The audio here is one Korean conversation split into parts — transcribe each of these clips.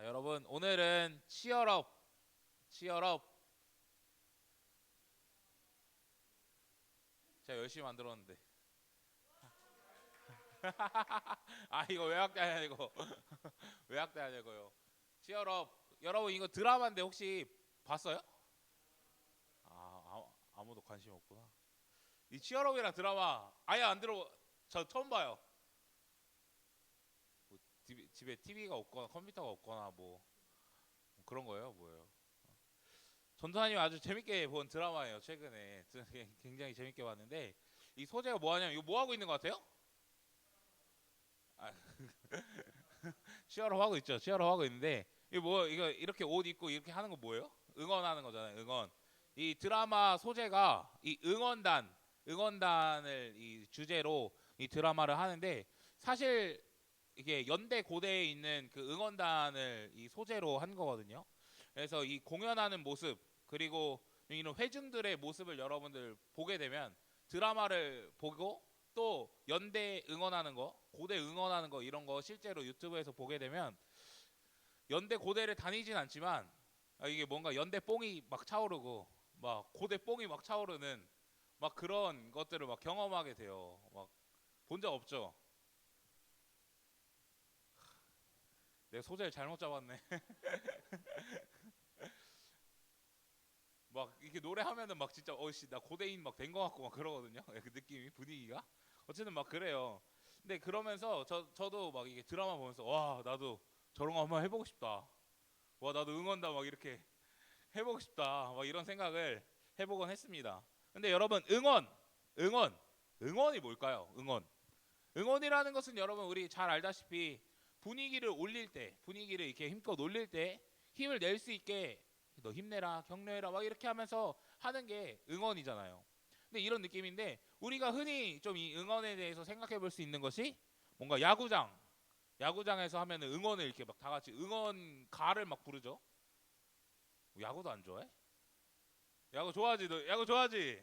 자, 여러분 오늘은 치얼업 제가 열심히 만들었는데 아 이거 외학대 아니고 외학대 아니고요. 치얼업 여러분 이거 드라마인데 혹시 봤어요? 아무도 관심 없구나. 이 치얼업이랑 드라마 아예 안 들어. 저 처음 봐요. 뭐 집에 TV가 없거나 컴퓨터가 없거나 뭐 그런 거예요? 뭐예요? 전도사님 아주 재밌게 본 드라마예요. 최근에 굉장히 재밌게 봤는데 이 소재가 뭐하냐면 이거 뭐 하고 있는 것 같아요? 아, 치어로 하고 있죠. 치어로 하고 있는데 이거 뭐 이거 이렇게 옷 입고 이렇게 하는 거 뭐예요? 응원하는 거잖아요. 응원. 이 드라마 소재가 이 응원단을 이 주제로 이 드라마를 하는데 사실 이게 연대 고대에 있는 그 응원단을 이 소재로 한 거거든요. 그래서 이 공연하는 모습 그리고 이런 회중들의 모습을 여러분들 보게 되면 드라마를 보고 또 연대 응원하는 거, 고대 응원하는 거 이런 거 실제로 유튜브에서 보게 되면 연대 고대를 다니진 않지만 이게 뭔가 연대 뽕이 막 차오르고 막 고대 뽕이 막 차오르는 막 그런 것들을 막 경험하게 돼요. 막 본 적 없죠? 내 소재를 잘못 잡았네. 막 이렇게 노래하면은 막 진짜 어씨 나 고대인 막 된 거 같고 막 그러거든요. 그 느낌이 분위기가 어쨌든 막 그래요. 근데 그러면서 저도 막 이게 드라마 보면서 와 나도 저런 거 한번 해보고 싶다. 와 나도 응원다 막 이렇게 해보고 싶다. 막 이런 생각을 해보곤 했습니다. 근데 여러분 응원 응원이 뭘까요? 응원이라는 것은 여러분 우리 잘 알다시피 분위기를 올릴 때 분위기를 이렇게 힘껏 올릴 때 힘을 낼 수 있게 너 힘내라 격려해라 막 이렇게 하면서 하는 게 응원이잖아요. 근데 이런 느낌인데 우리가 흔히 좀 이 응원에 대해서 생각해 볼 수 있는 것이 뭔가 야구장에서 하면은 응원을 이렇게 막 다 같이 응원가를 막 부르죠. 야구도 안 좋아해? 야구 좋아하지 너 야구 좋아하지?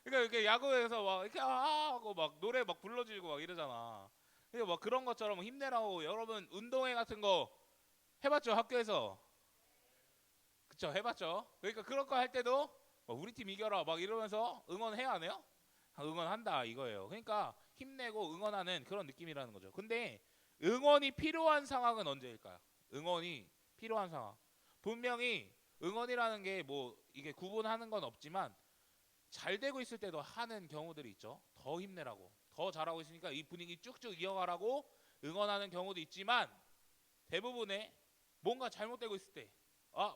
그러니까 이렇게 야구에서 막 이렇게 하고 막 노래 막 불러주고 막 이러잖아. 그러니까 막 그런 것처럼 힘내라고 여러분 운동회 같은 거 해봤죠 학교에서. 그쵸 해봤죠. 그러니까 그런 거 할 때도 우리 팀 이겨라 막 이러면서 응원해야 하네요. 응원한다 이거예요. 그러니까 힘내고 응원하는 그런 느낌이라는 거죠. 근데 응원이 필요한 상황은 언제일까요? 응원이 필요한 상황. 분명히 응원이라는 게 뭐 이게 구분하는 건 없지만 잘 되고 있을 때도 하는 경우들이 있죠. 더 힘내라고. 더 잘하고 있으니까 이 분위기 쭉쭉 이어가라고 응원하는 경우도 있지만 대부분의 뭔가 잘못되고 있을 때,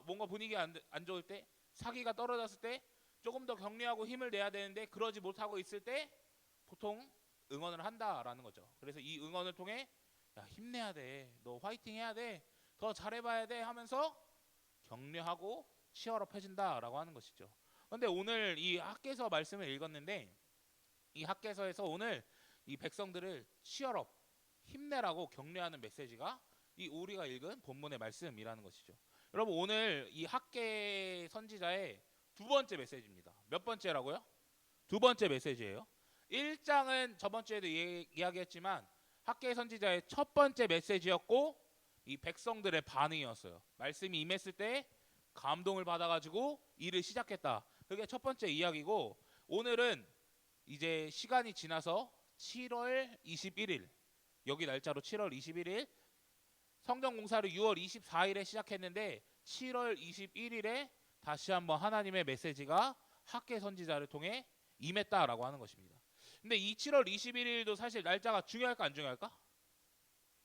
뭔가 분위기 안 좋을 때, 사기가 떨어졌을 때 조금 더 격려하고 힘을 내야 되는데 그러지 못하고 있을 때 보통 응원을 한다라는 거죠. 그래서 이 응원을 통해 야, 힘내야 돼. 너 화이팅 해야 돼. 더 잘해봐야 돼 하면서 격려하고 치열업 해준다라고 하는 것이죠. 근데 오늘 이 학계서 말씀을 읽었는데 이 학계서에서 오늘 이 백성들을 치열업 힘내라고 격려하는 메시지가 이 우리가 읽은 본문의 말씀이라는 것이죠. 여러분 오늘 이 학계 선지자의 두 번째 메시지입니다. 몇 번째라고요? 두 번째 메시지예요. 1장은 저번 주에도 이야기했지만 학계 선지자의 첫 번째 메시지였고 이 백성들의 반응이었어요. 말씀이 임했을 때 감동을 받아가지고 일을 시작했다. 그게 첫 번째 이야기고 오늘은 이제 시간이 지나서 7월 21일 여기 날짜로 7월 21일 성전 공사를 6월 24일에 시작했는데 7월 21일에 다시 한번 하나님의 메시지가 학계 선지자를 통해 임했다라고 하는 것입니다. 근데 이 7월 21일도 사실 날짜가 중요할까 안 중요할까?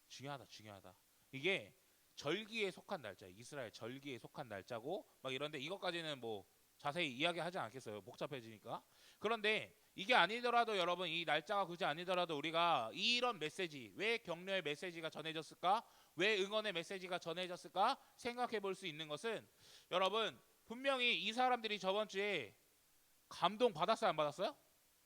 중요하다. 이게 절기에 속한 날짜, 이스라엘 절기에 속한 날짜고 막 이런데 이것까지는 뭐 자세히 이야기하지 않겠어요. 복잡해지니까. 그런데 이게 아니더라도 여러분 이 날짜가 굳이 아니더라도 우리가 이런 메시지 왜 격려의 메시지가 전해졌을까? 왜 응원의 메시지가 전해졌을까? 생각해 볼 수 있는 것은 여러분 분명히 이 사람들이 저번 주에 감동 받았어요 안 받았어요?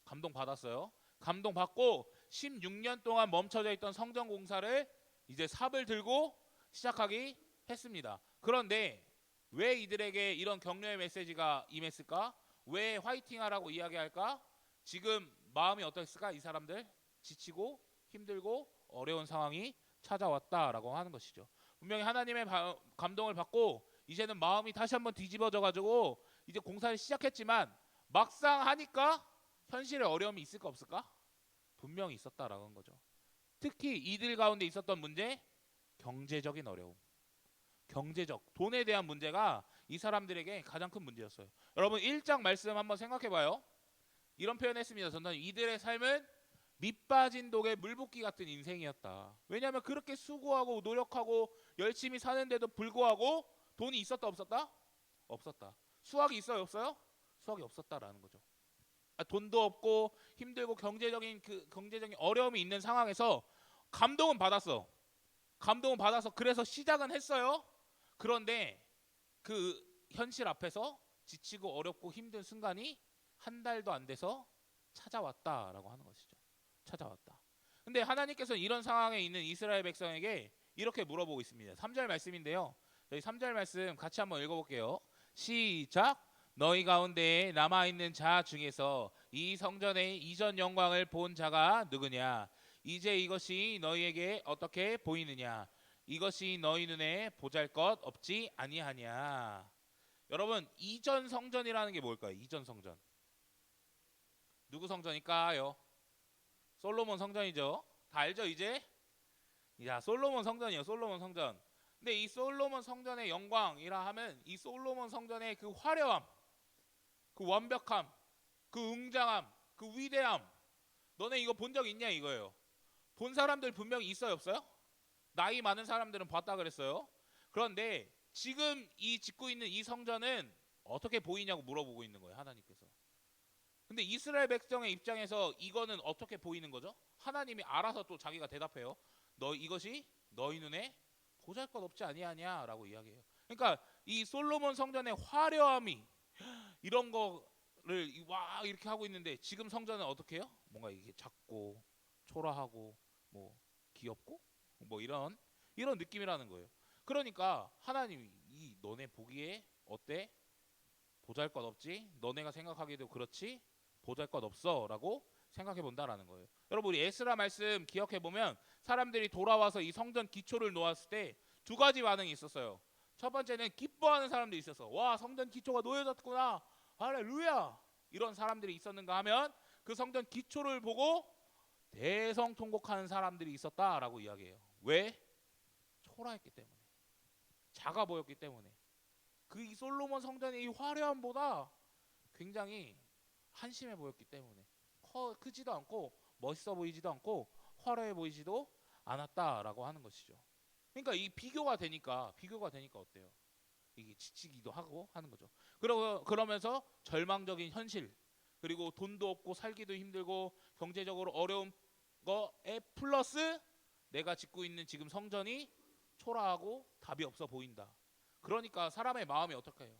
감동 받았어요. 감동 받고 16년 동안 멈춰져 있던 성전 공사를 이제 삽을 들고 시작하기 했습니다. 그런데 왜 이들에게 이런 격려의 메시지가 임했을까? 왜 화이팅하라고 이야기할까? 지금 마음이 어떻을까? 이 사람들 지치고 힘들고 어려운 상황이 찾아왔다라고 하는 것이죠. 분명히 하나님의 감동을 받고 이제는 마음이 다시 한번 뒤집어져 가지고 이제 공사를 시작했지만 막상 하니까 현실에 어려움이 있을까 없을까? 분명히 있었다라는 거죠. 특히 이들 가운데 있었던 문제, 경제적인 어려움. 경제적, 돈에 대한 문제가 이 사람들에게 가장 큰 문제였어요. 여러분 1장 말씀 한번 생각해 봐요. 이런 표현했습니다. 저는 이들의 삶은 밑빠진 독에 물붓기 같은 인생이었다. 왜냐하면 그렇게 수고하고 노력하고 열심히 사는데도 불구하고 돈이 있었다 없었다? 없었다. 수확이 있어요 없어요? 수확이 없었다라는 거죠. 돈도 없고 힘들고 경제적인 어려움이 있는 상황에서 감동은 받았어. 감동은 받아서 그래서 시작은 했어요. 그런데 그 현실 앞에서 지치고 어렵고 힘든 순간이 한 달도 안 돼서 찾아왔다라고 하는 것이죠. 찾아왔다. 근데 하나님께서는 이런 상황에 있는 이스라엘 백성에게 이렇게 물어보고 있습니다. 3절 말씀인데요. 저희 3절 말씀 같이 한번 읽어볼게요. 시작. 너희 가운데 남아있는 자 중에서 이 성전의 이전 영광을 본 자가 누구냐? 이제 이것이 너희에게 어떻게 보이느냐? 이것이 너희 눈에 보잘것 없지 아니하냐? 여러분 이전 성전이라는 게 뭘까요? 이전 성전. 누구 성전일까요? 솔로몬 성전이죠. 다 알죠 이제? 야 솔로몬 성전이요. 솔로몬 성전. 근데 이 솔로몬 성전의 영광이라 하면 이 솔로몬 성전의 그 화려함, 그 완벽함, 그 웅장함, 그 위대함. 너네 이거 본 적 있냐 이거예요. 본 사람들 분명히 있어요 없어요? 나이 많은 사람들은 봤다 그랬어요. 그런데 지금 이 짓고 있는 이 성전은 어떻게 보이냐고 물어보고 있는 거예요 하나님께서. 근데 이스라엘 백성의 입장에서 이거는 어떻게 보이는 거죠? 하나님이 알아서 또 자기가 대답해요. 너 이것이 너희 눈에 보잘것없지 아니하냐라고 이야기해요. 그러니까 이 솔로몬 성전의 화려함이 이런 거를 와 이렇게 하고 있는데 지금 성전은 어떻게 해요? 뭔가 이게 작고 초라하고 뭐 귀엽고 뭐 이런 느낌이라는 거예요. 그러니까 하나님이 이 너네 보기에 어때? 보잘것없지? 너네가 생각하기에도 그렇지? 보잘것없어라고 생각해 본다라는 거예요. 여러분 우리 에스라 말씀 기억해 보면 사람들이 돌아와서 이 성전 기초를 놓았을 때 두 가지 반응이 있었어요. 첫 번째는 기뻐하는 사람들이 있었어. 와 성전 기초가 놓여졌구나. 할렐루야. 이런 사람들이 있었는가 하면 그 성전 기초를 보고 대성통곡하는 사람들이 있었다라고 이야기해요. 왜? 초라했기 때문에. 작아 보였기 때문에. 그 이 솔로몬 성전의 이 화려함보다 굉장히 한심해 보였기 때문에 크지도 않고 멋있어 보이지도 않고 화려해 보이지도 않았다라고 하는 것이죠. 그러니까 이 비교가 되니까 어때요? 이게 지치기도 하고 하는 거죠. 그러면서 절망적인 현실 그리고 돈도 없고 살기도 힘들고 경제적으로 어려운 거에 플러스 내가 짓고 있는 지금 성전이 초라하고 답이 없어 보인다. 그러니까 사람의 마음이 어떻게 해요?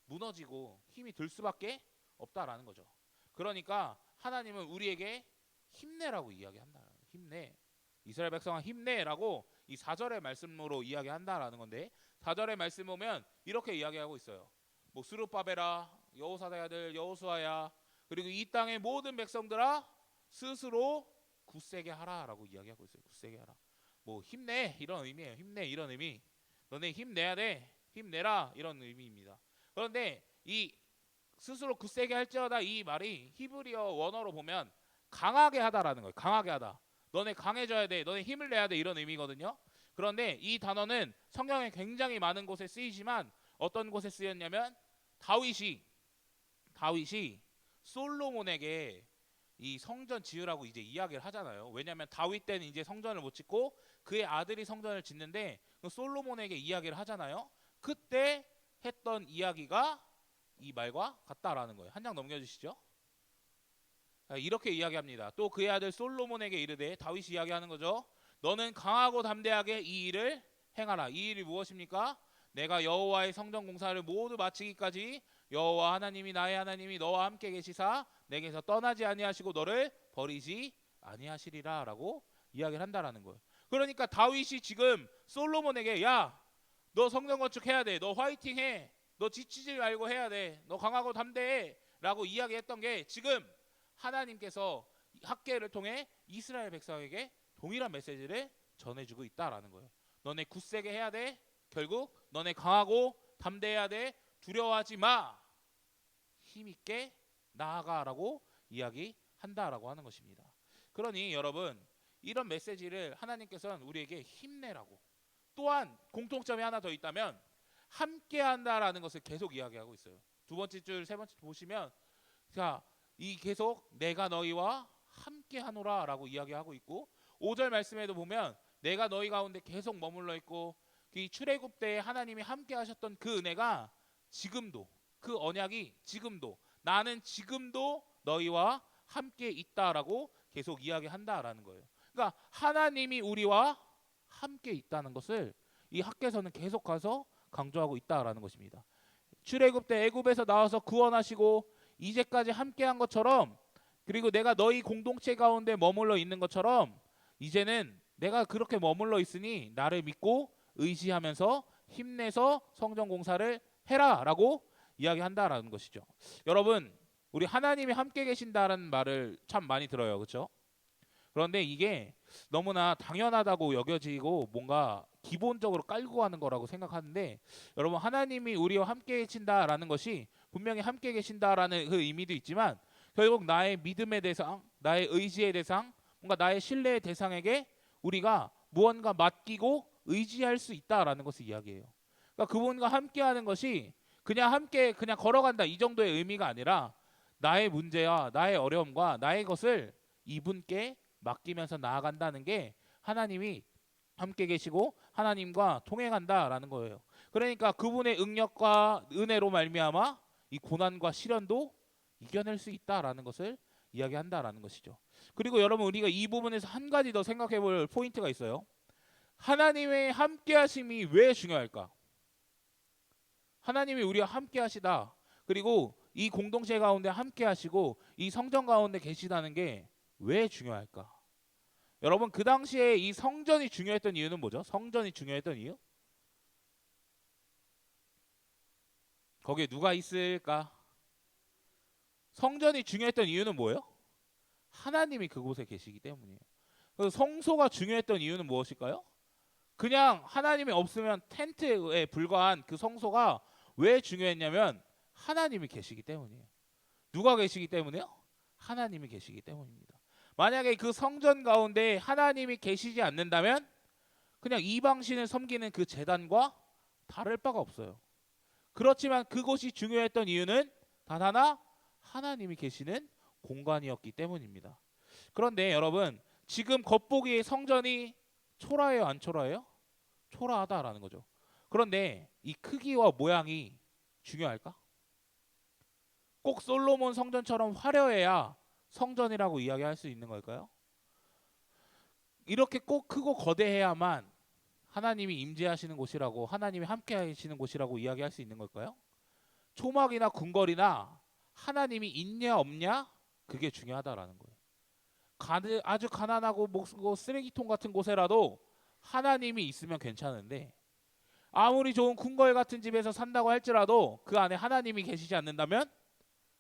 무너지고 힘이 들 수밖에 없다라는 거죠. 그러니까 하나님은 우리에게 힘내라고 이야기한다. 힘내. 이스라엘 백성아 힘내라고 이 4절의 말씀으로 이야기한다라는 건데 4절의 말씀 보면 이렇게 이야기하고 있어요. 뭐 스룹바벨아 여호사의 아들 여호수아야 그리고 이 땅의 모든 백성들아 스스로 굳세게 하라라고 이야기하고 있어요. 굳세게 하라. 뭐 힘내 이런 의미예요. 힘내 이런 의미. 너네 힘내야 돼. 힘내라 이런 의미입니다. 그런데 이 스스로 굳세게 할지어다 이 말이 히브리어 원어로 보면 강하게 하다라는 거예요. 강하게 하다. 너네 강해져야 돼. 너네 힘을 내야 돼. 이런 의미거든요. 그런데 이 단어는 성경에 굉장히 많은 곳에 쓰이지만 어떤 곳에 쓰였냐면 다윗이 솔로몬에게 이 성전 지으라고 이제 이야기를 하잖아요. 왜냐하면 다윗 때는 이제 성전을 못 짓고 그의 아들이 성전을 짓는데 솔로몬에게 이야기를 하잖아요. 그때 했던 이야기가 이 말과 같다라는 거예요. 한 장 넘겨주시죠. 이렇게 이야기합니다. 또 그의 아들 솔로몬에게 이르되 다윗이 이야기하는 거죠. 너는 강하고 담대하게 이 일을 행하라. 이 일이 무엇입니까? 내가 여호와의 성전 공사를 모두 마치기까지 여호와 하나님이 나의 하나님이 너와 함께 계시사 내게서 떠나지 아니하시고 너를 버리지 아니하시리라 라고 이야기를 한다라는 거예요. 그러니까 다윗이 지금 솔로몬에게 야 너 성전 건축해야 돼. 너 화이팅 해. 너 지치지 말고 해야 돼. 너 강하고 담대해 라고 이야기했던 게 지금 하나님께서 학개를 통해 이스라엘 백성에게 동일한 메시지를 전해주고 있다라는 거예요. 너네 굳세게 해야 돼. 결국 너네 강하고 담대해야 돼. 두려워하지 마. 힘있게 나아가라고 이야기한다라고 하는 것입니다. 그러니 여러분, 이런 메시지를 하나님께서는 우리에게 힘내라고, 또한 공통점이 하나 더 있다면 함께한다라는 것을 계속 이야기하고 있어요. 두 번째 줄, 세 번째 보시면 자, 이 계속 내가 너희와 함께하노라 라고 이야기하고 있고, 5절 말씀에도 보면 내가 너희 가운데 계속 머물러 있고, 이 출애굽 때에 하나님이 함께 하셨던 그 은혜가 지금도, 그 언약이 지금도, 나는 지금도 너희와 함께 있다라고 계속 이야기한다라는 거예요. 그러니까 하나님이 우리와 함께 있다는 것을 이 학개서는 계속 가서 강조하고 있다라는 것입니다. 출애굽 때 애굽에서 나와서 구원하시고 이제까지 함께한 것처럼, 그리고 내가 너희 공동체 가운데 머물러 있는 것처럼 이제는 내가 그렇게 머물러 있으니 나를 믿고 의지하면서 힘내서 성전 공사를 해라라고 이야기한다라는 것이죠. 여러분, 우리 하나님이 함께 계신다는 말을 참 많이 들어요, 그렇죠? 그런데 이게 너무나 당연하다고 여겨지고 뭔가 기본적으로 깔고 가는 거라고 생각하는데, 여러분, 하나님이 우리와 함께 계신다라는 것이 분명히 함께 계신다라는 그 의미도 있지만 결국 나의 믿음의 대상, 나의 의지의 대상, 뭔가 나의 신뢰의 대상에게 우리가 무언가 맡기고 의지할 수 있다라는 것을 이야기해요. 그러니까 그분과 함께하는 것이 그냥 함께 그냥 걸어간다 이 정도의 의미가 아니라 나의 문제와 나의 어려움과 나의 것을 이분께 맡기면서 나아간다는 게 하나님이 함께 계시고 하나님과 통행한다라는 거예요. 그러니까 그분의 능력과 은혜로 말미암아 이 고난과 시련도 이겨낼 수 있다라는 것을 이야기한다라는 것이죠. 그리고 여러분, 우리가 이 부분에서 한 가지 더 생각해 볼 포인트가 있어요. 하나님의 함께 하심이 왜 중요할까? 하나님이 우리와 함께 하시다, 그리고 이 공동체 가운데 함께 하시고 이 성전 가운데 계시다는 게 왜 중요할까? 여러분, 그 당시에 이 성전이 중요했던 이유는 뭐죠? 성전이 중요했던 이유? 거기에 누가 있을까? 성전이 중요했던 이유는 뭐예요? 하나님이 그곳에 계시기 때문이에요. 그래서 성소가 중요했던 이유는 무엇일까요? 그냥 하나님이 없으면 텐트에 불과한 그 성소가 왜 중요했냐면 하나님이 계시기 때문이에요. 누가 계시기 때문에요? 하나님이 계시기 때문입니다. 만약에 그 성전 가운데 하나님이 계시지 않는다면 그냥 이방신을 섬기는 그 제단과 다를 바가 없어요. 그렇지만 그곳이 중요했던 이유는 단 하나, 하나님이 계시는 공간이었기 때문입니다. 그런데 여러분, 지금 겉보기에 성전이 초라해요, 안 초라해요? 초라하다라는 거죠. 그런데 이 크기와 모양이 중요할까? 꼭 솔로몬 성전처럼 화려해야 성전이라고 이야기할 수 있는 걸까요? 이렇게 꼭 크고 거대해야만 하나님이 임재하시는 곳이라고, 하나님이 함께 하시는 곳이라고 이야기할 수 있는 걸까요? 초막이나 궁궐이나 하나님이 있냐 없냐 그게 중요하다라는 거예요. 아주 가난하고 쓰레기통 같은 곳에라도 하나님이 있으면 괜찮은데, 아무리 좋은 궁궐 같은 집에서 산다고 할지라도 그 안에 하나님이 계시지 않는다면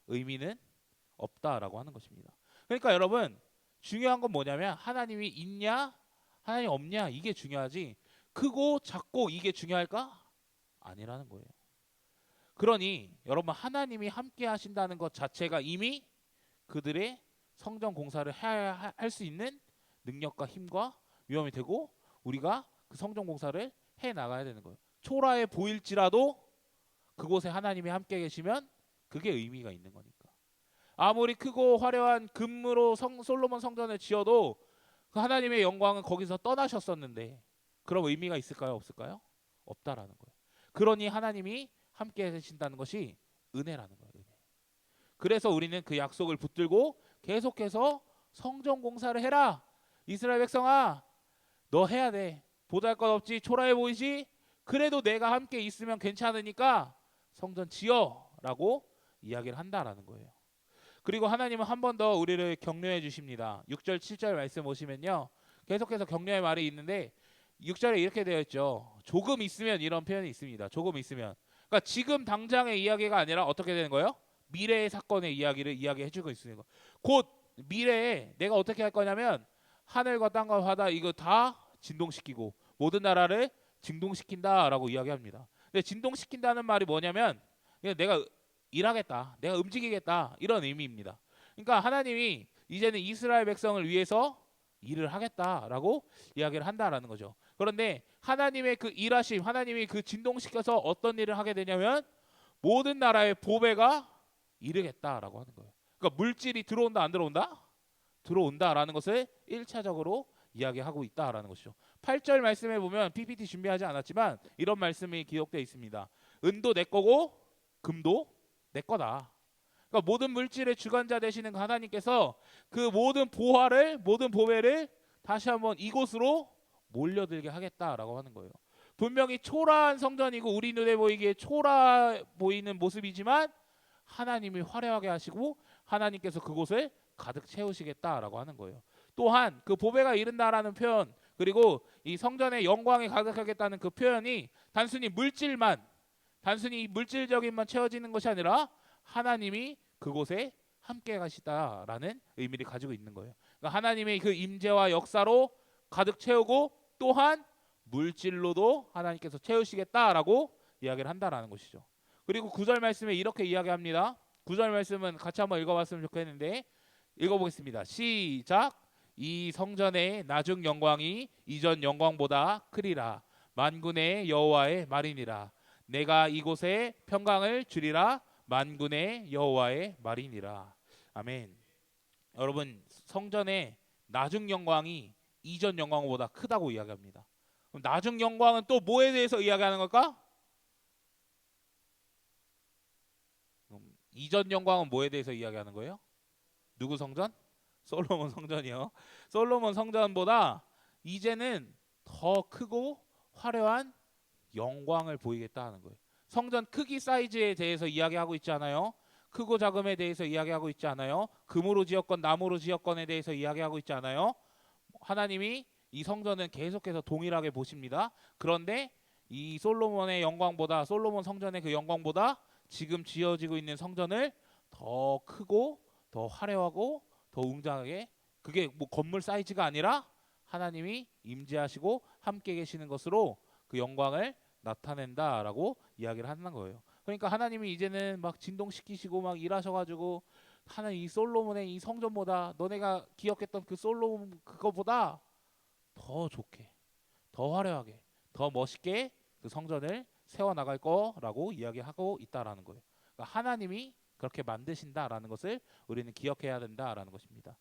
의미는 없다라고 하는 것입니다. 그러니까 여러분, 중요한 건 뭐냐면 하나님이 있냐 하나님 없냐 이게 중요하지, 크고 작고 이게 중요할까? 아니라는 거예요. 그러니 여러분, 하나님이 함께 하신다는 것 자체가 이미 그들의 성전 공사를 할 수 있는 능력과 힘과 위험이 되고 우리가 그 성전 공사를 해 나가야 되는 거예요. 초라해 보일지라도 그곳에 하나님이 함께 계시면 그게 의미가 있는 거니까. 아무리 크고 화려한 금으로 솔로몬 성전을 지어도 그 하나님의 영광은 거기서 떠나셨었는데 그럼 의미가 있을까요? 없을까요? 없다라는 거예요. 그러니 하나님이 함께 계신다는 것이 은혜라는 거예요. 은혜. 그래서 우리는 그 약속을 붙들고 계속해서 성전 공사를 해라. 이스라엘 백성아, 너 해야 돼. 보잘것없지, 초라해 보이지? 그래도 내가 함께 있으면 괜찮으니까 성전 지어라고 이야기를 한다라는 거예요. 그리고 하나님은 한 번 더 우리를 격려해 주십니다. 6절 7절 말씀 보시면요, 계속해서 격려의 말이 있는데 6절에 이렇게 되어 있죠. 조금 있으면, 이런 표현이 있습니다. 조금 있으면, 그러니까 지금 당장의 이야기가 아니라 어떻게 되는 거예요? 미래의 사건의 이야기를 이야기해 주고 있는 거. 곧 미래에 내가 어떻게 할 거냐면 하늘과 땅과 바다 이거 다 진동시키고 모든 나라를 진동시킨다라고 이야기합니다. 근데 진동시킨다는 말이 뭐냐면 그냥 내가 일하겠다, 내가 움직이겠다 이런 의미입니다. 그러니까 하나님이 이제는 이스라엘 백성을 위해서 일을 하겠다라고 이야기를 한다라는 거죠. 그런데 하나님의 그 일하심, 하나님이 그 진동시켜서 어떤 일을 하게 되냐면 모든 나라의 보배가 이르겠다라고 하는 거예요. 그러니까 물질이 들어온다 안 들어온다? 들어온다라는 것을 1차적으로 이야기하고 있다라는 것이죠. 8절 말씀에 보면 PPT 준비하지 않았지만 이런 말씀이 기록되어 있습니다. 은도 내 거고 금도 내 거다. 그러니까 모든 물질의 주관자 되시는 하나님께서 그 모든 보화를, 모든 보배를 다시 한번 이곳으로 몰려들게 하겠다라고 하는 거예요. 분명히 초라한 성전이고 우리 눈에 보이기에 초라해 보이는 모습이지만 하나님이 화려하게 하시고 하나님께서 그곳을 가득 채우시겠다라고 하는 거예요. 또한 그 보배가 이른다라는 표현, 그리고 이 성전의 영광이 가득하겠다는 그 표현이 단순히 물질적인만 채워지는 것이 아니라 하나님이 그곳에 함께 가시다라는 의미를 가지고 있는 거예요. 그러니까 하나님의 그 임재와 역사로 가득 채우고 또한 물질로도 하나님께서 채우시겠다라고 이야기를 한다라는 것이죠. 그리고 9절 말씀에 이렇게 이야기합니다. 9절 말씀은 같이 한번 읽어봤으면 좋겠는데 읽어보겠습니다. 시작. 이 성전의 나중 영광이 이전 영광보다 크리라. 만군의 여호와의 말이니라. 내가 이곳에 평강을 주리라. 만군의 여호와의 말이니라. 아멘. 여러분, 성전의 나중 영광이 이전 영광보다 크다고 이야기합니다. 그럼 나중 영광은 또 뭐에 대해서 이야기하는 걸까? 이전 영광은 뭐에 대해서 이야기하는 거예요? 누구 성전? 솔로몬 성전이요. 솔로몬 성전보다 이제는 더 크고 화려한 영광을 보이겠다 하는 거예요. 성전 크기 사이즈에 대해서 이야기하고 있지 않아요? 크고 작음에 대해서 이야기하고 있지 않아요? 금으로 지었건 나무로 지었건에 대해서 이야기하고 있지 않아요? 하나님이 이 성전은 계속해서 동일하게 보십니다. 그런데 이 솔로몬 성전의 그 영광보다 지금 지어지고 있는 성전을 더 크고 더 화려하고 더 웅장하게, 그게 뭐 건물 사이즈가 아니라 하나님이 임재하시고 함께 계시는 것으로 그 영광을 나타낸다라고 이야기를 하는 거예요. 그러니까 하나님이 이제는 막 진동시키시고 막 일하셔가지고 하나님 이 솔로몬의 이 성전보다 너네가 기억했던 그 솔로몬 그거보다 더 좋게, 더 화려하게, 더 멋있게 그 성전을 세워나갈 거라고 이야기하고 있다라는 거예요. 그러니까 하나님이 그렇게 만드신다라는 것을 우리는 기억해야 된다라는 것입니다.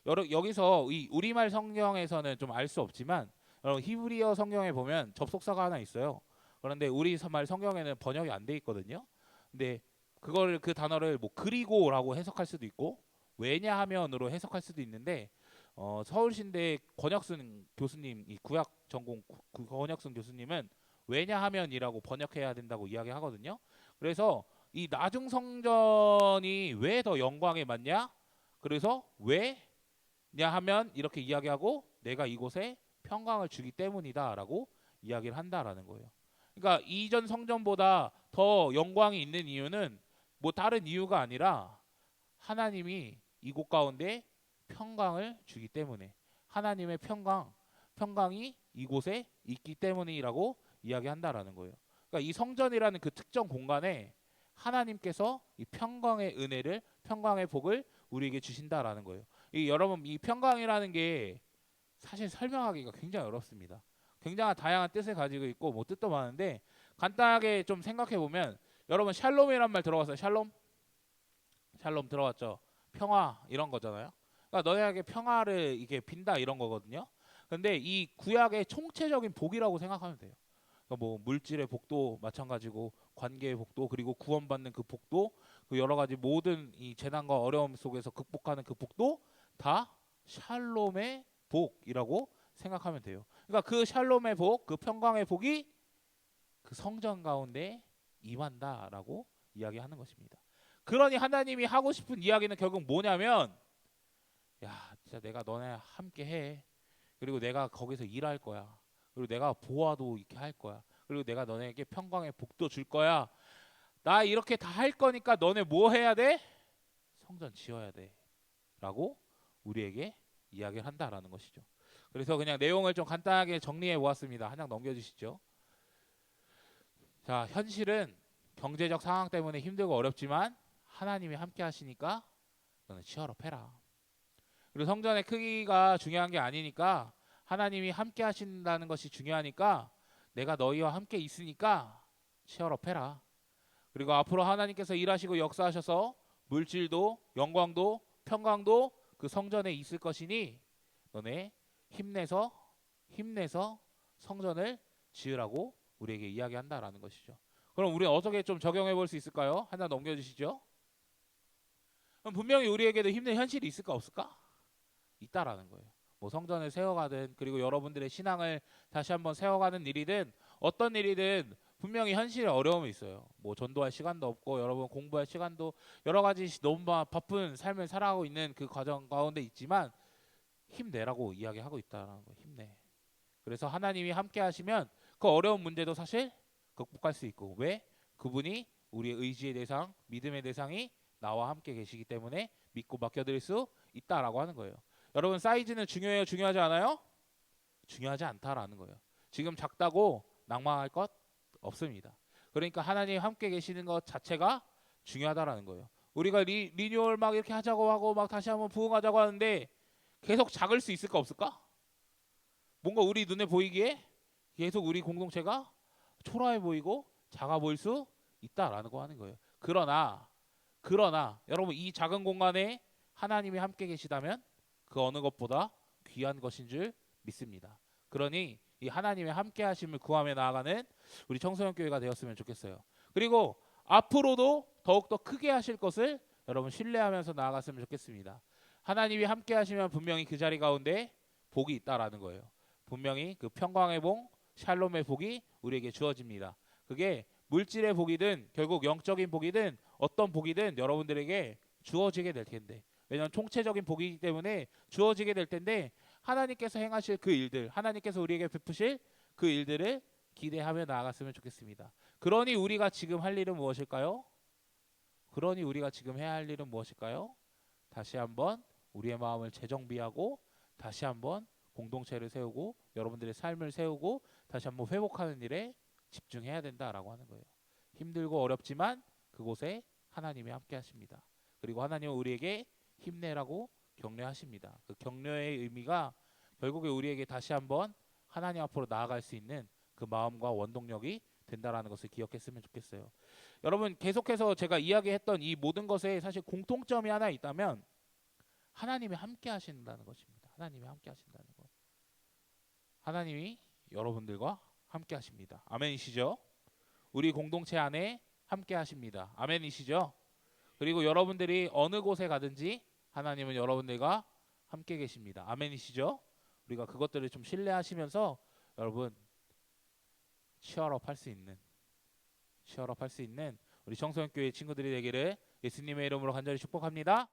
여기서 이 우리말 성경에서는 좀 알 수 없지만 히브리어 성경에 보면 접속사가 하나 있어요. 그런데 우리말 성경에는 번역이 안 돼 있거든요. 근데 그걸 그 단어를 뭐 그리고라고 해석할 수도 있고 왜냐하면으로 해석할 수도 있는데 서울신대 권혁순 교수님, 이 구약 전공 권혁순 교수님은 왜냐하면이라고 번역해야 된다고 이야기하거든요. 그래서 이 나중 성전이 왜 더 영광에 맞냐? 그래서 왜냐하면 이렇게 이야기하고 내가 이곳에 평강을 주기 때문이다라고 이야기를 한다라는 거예요. 그러니까 이전 성전보다 더 영광이 있는 이유는 뭐 다른 이유가 아니라 하나님이 이곳 가운데 평강을 주기 때문에, 하나님의 평강이 이곳에 있기 때문이라고 이야기한다라는 거예요. 그러니까 이 성전이라는 그 특정 공간에 하나님께서 이 평강의 은혜를, 평강의 복을 우리에게 주신다라는 거예요. 여러분, 이 평강이라는 게 사실 설명하기가 굉장히 어렵습니다. 굉장한 다양한 뜻을 가지고 있고 뭐 뜻도 많은데 간단하게 좀 생각해 보면, 여러분 샬롬이란 말 들어봤어요? 샬롬 들어봤죠? 평화 이런 거잖아요. 그러니까 너희에게 평화를 이게 빈다 이런 거거든요. 근데 이 구약의 총체적인 복이라고 생각하면 돼요. 그러니까 뭐 물질의 복도 마찬가지고 관계의 복도, 그리고 구원받는 그 복도, 그 여러 가지 모든 이 재난과 어려움 속에서 극복하는 그 복도 다 샬롬의 복이라고 생각하면 돼요. 그러니까 그 샬롬의 복, 그 평강의 복이 그 성전 가운데 임한다라고 이야기하는 것입니다. 그러니 하나님이 하고 싶은 이야기는 결국 뭐냐면, 야 진짜 내가 너네 함께 해. 그리고 내가 거기서 일할 거야. 그리고 내가 보아도 이렇게 할 거야. 그리고 내가 너네에게 평강의 복도 줄 거야. 나 이렇게 다 할 거니까 너네 뭐 해야 돼? 성전 지어야 돼 라고 우리에게 이야기를 한다라는 것이죠. 그래서 그냥 내용을 좀 간단하게 정리해 보았습니다. 한 장 넘겨주시죠. 자, 현실은 경제적 상황 때문에 힘들고 어렵지만 하나님이 함께 하시니까 너는 치열업 해라. 그리고 성전의 크기가 중요한 게 아니니까 하나님이 함께 하신다는 것이 중요하니까 내가 너희와 함께 있으니까 치열업 해라. 그리고 앞으로 하나님께서 일하시고 역사하셔서 물질도 영광도 평강도 그 성전에 있을 것이니 너네 힘내서 성전을 지으라고 우리에게 이야기한다라는 것이죠. 그럼 우리는 어떻게 좀 적용해 볼 수 있을까요? 하나 넘겨주시죠. 그럼 분명히 우리에게도 힘든 현실이 있을까 없을까? 있다라는 거예요. 뭐 성전을 세워가든 그리고 여러분들의 신앙을 다시 한번 세워가는 일이든 어떤 일이든 분명히 현실에 어려움이 있어요. 뭐 전도할 시간도 없고 여러분 공부할 시간도 여러 가지 너무 바쁜 삶을 살아가고 있는 그 과정 가운데 있지만 힘내라고 이야기하고 있다는 거예요. 힘내. 그래서 하나님이 함께 하시면 그 어려운 문제도 사실 극복할 수 있고 왜? 그분이 우리의 의지의 대상, 믿음의 대상이 나와 함께 계시기 때문에 믿고 맡겨드릴 수 있다라고 하는 거예요. 여러분 사이즈는 중요해요? 중요하지 않아요? 중요하지 않다라는 거예요. 지금 작다고 낭망할 것 없습니다. 그러니까 하나님 함께 계시는 것 자체가 중요하다라는 거예요. 우리가 리뉴얼 막 이렇게 하자고 하고 막 다시 한번 부흥하자고 하는데 계속 작을 수 있을까 없을까? 뭔가 우리 눈에 보이기에 계속 우리 공동체가 초라해 보이고 작아 보일 수 있다라는 거 하는 거예요. 그러나 여러분 이 작은 공간에 하나님이 함께 계시다면 그 어느 것보다 귀한 것인 줄 믿습니다. 그러니 이 하나님의 함께 하심을 구하며 나아가는 우리 청소년 교회가 되었으면 좋겠어요. 그리고 앞으로도 더욱더 크게 하실 것을 여러분 신뢰하면서 나아갔으면 좋겠습니다. 하나님이 함께 하시면 분명히 그 자리 가운데 복이 있다라는 거예요. 분명히 그 평강의 복, 샬롬의 복이 우리에게 주어집니다. 그게 물질의 복이든 결국 영적인 복이든 어떤 복이든 여러분들에게 주어지게 될 텐데 왜냐하면 총체적인 복이기 때문에 주어지게 될 텐데 하나님께서 행하실 그 일들 하나님께서 우리에게 베푸실 그 일들을 기대하며 나아갔으면 좋겠습니다. 그러니 우리가 지금 할 일은 무엇일까요? 그러니 우리가 지금 해야 할 일은 무엇일까요? 다시 한번 우리의 마음을 재정비하고 다시 한번 공동체를 세우고 여러분들의 삶을 세우고 다시 한번 회복하는 일에 집중해야 된다라고 하는 거예요. 힘들고 어렵지만 그곳에 하나님이 함께 하십니다. 그리고 하나님은 우리에게 힘내라고 격려하십니다. 그 격려의 의미가 결국에 우리에게 다시 한번 하나님 앞으로 나아갈 수 있는 그 마음과 원동력이 된다라는 것을 기억했으면 좋겠어요. 여러분 계속해서 제가 이야기했던 이 모든 것에 사실 공통점이 하나 있다면 하나님이 함께 하신다는 것입니다. 하나님이 함께 하신다는 것. 하나님이 여러분들과 함께 하십니다. 아멘이시죠? 우리 공동체 안에 함께 하십니다. 아멘이시죠? 그리고 여러분들이 어느 곳에 가든지 하나님은 여러분들과 함께 계십니다. 아멘이시죠? 우리가 그것들을 좀 신뢰하시면서 여러분 치열업 할 수 있는 우리 청소년교회 친구들이 되기를 예수님의 이름으로 간절히 축복합니다.